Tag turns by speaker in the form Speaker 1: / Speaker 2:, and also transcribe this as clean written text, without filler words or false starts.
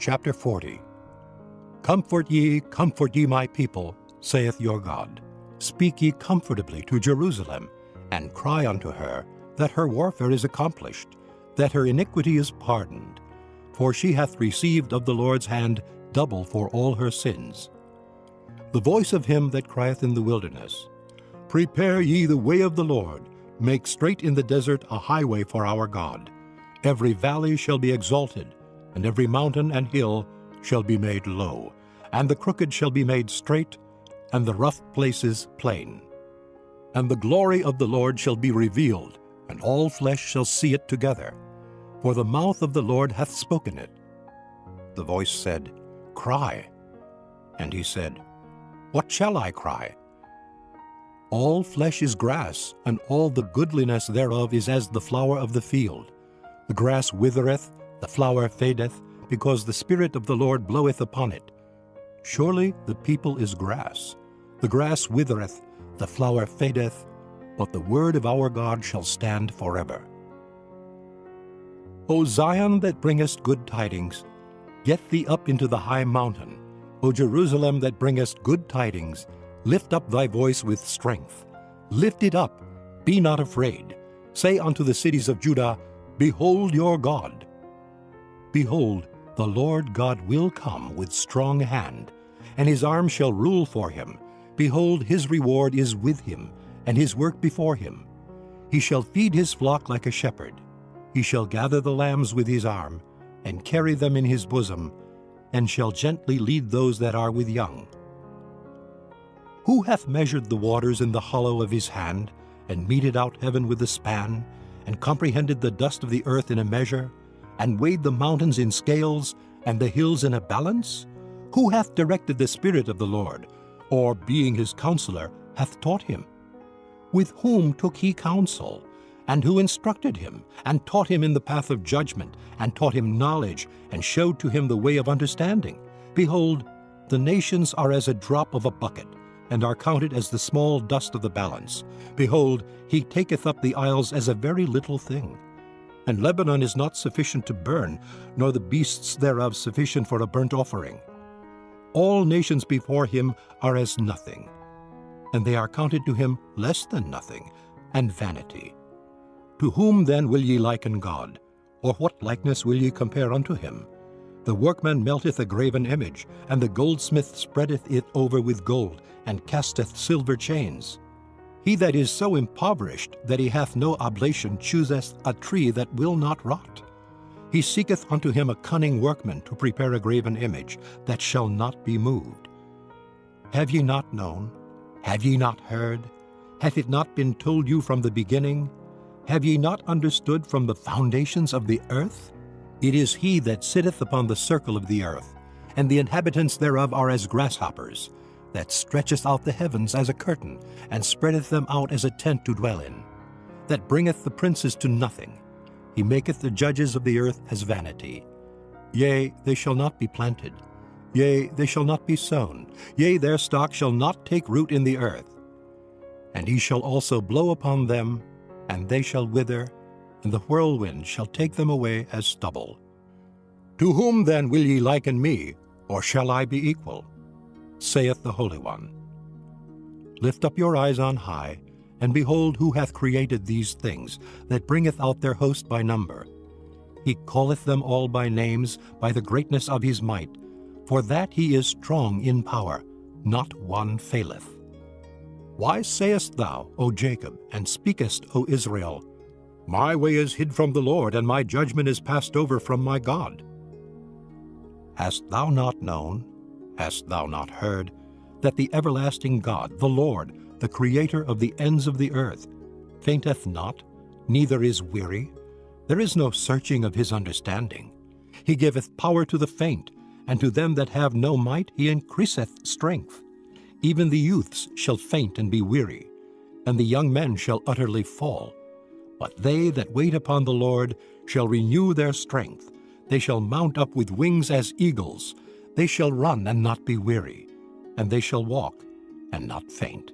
Speaker 1: Chapter 40. Comfort ye, my people, saith your God. Speak ye comfortably to Jerusalem, and cry unto her, that her warfare is accomplished, that her iniquity is pardoned. For she hath received of the Lord's hand double for all her sins. The voice of him that crieth in the wilderness, Prepare ye the way of the Lord, make straight in the desert a highway for our God. Every valley shall be exalted, and every mountain and hill shall be made low, and the crooked shall be made straight, and the rough places plain. And the glory of the Lord shall be revealed, and all flesh shall see it together, for the mouth of the Lord hath spoken it. The voice said, Cry. And he said, What shall I cry? All flesh is grass, and all the goodliness thereof is as the flower of the field. The grass withereth, the flower fadeth, because the Spirit of the Lord bloweth upon it. Surely the people is grass. The grass withereth, the flower fadeth, but the word of our God shall stand forever. O Zion that bringest good tidings, get thee up into the high mountain. O Jerusalem that bringest good tidings, lift up thy voice with strength. Lift it up, be not afraid. Say unto the cities of Judah, Behold your God. Behold, the Lord God will come with strong hand, and his arm shall rule for him. Behold, his reward is with him, and his work before him. He shall feed his flock like a shepherd. He shall gather the lambs with his arm, and carry them in his bosom, and shall gently lead those that are with young. Who hath measured the waters in the hollow of his hand, and meted out heaven with a span, and comprehended the dust of the earth in a measure, and weighed the mountains in scales, and the hills in a balance? Who hath directed the Spirit of the Lord, or, being his counselor, hath taught him? With whom took he counsel? And who instructed him, and taught him in the path of judgment, and taught him knowledge, and showed to him the way of understanding? Behold, the nations are as a drop of a bucket, and are counted as the small dust of the balance. Behold, he taketh up the isles as a very little thing. And Lebanon is not sufficient to burn, nor the beasts thereof sufficient for a burnt offering. All nations before him are as nothing, and they are counted to him less than nothing, and vanity. To whom then will ye liken God? Or what likeness will ye compare unto him? The workman melteth a graven image, and the goldsmith spreadeth it over with gold, and casteth silver chains. He that is so impoverished that he hath no oblation chooseth a tree that will not rot. He seeketh unto him a cunning workman to prepare a graven image that shall not be moved. Have ye not known? Have ye not heard? Hath it not been told you from the beginning? Have ye not understood from the foundations of the earth? It is he that sitteth upon the circle of the earth, and the inhabitants thereof are as grasshoppers, that stretcheth out the heavens as a curtain, and spreadeth them out as a tent to dwell in, that bringeth the princes to nothing. He maketh the judges of the earth as vanity. Yea, they shall not be planted. Yea, they shall not be sown. Yea, their stock shall not take root in the earth. And he shall also blow upon them, and they shall wither, and the whirlwind shall take them away as stubble. To whom then will ye liken me, or shall I be equal? Saith the Holy One. Lift up your eyes on high, and behold who hath created these things, that bringeth out their host by number. He calleth them all by names, by the greatness of his might, for that he is strong in power, not one faileth. Why sayest thou, O Jacob, and speakest, O Israel, My way is hid from the Lord, and my judgment is passed over from my God? Hast thou not known? Hast thou not heard, that the everlasting God, the Lord, the Creator of the ends of the earth, fainteth not, neither is weary? There is no searching of his understanding. He giveth power to the faint, and to them that have no might he increaseth strength. Even the youths shall faint and be weary, and the young men shall utterly fall. But they that wait upon the Lord shall renew their strength. They shall mount up with wings as eagles. They shall run and not be weary, and they shall walk and not faint.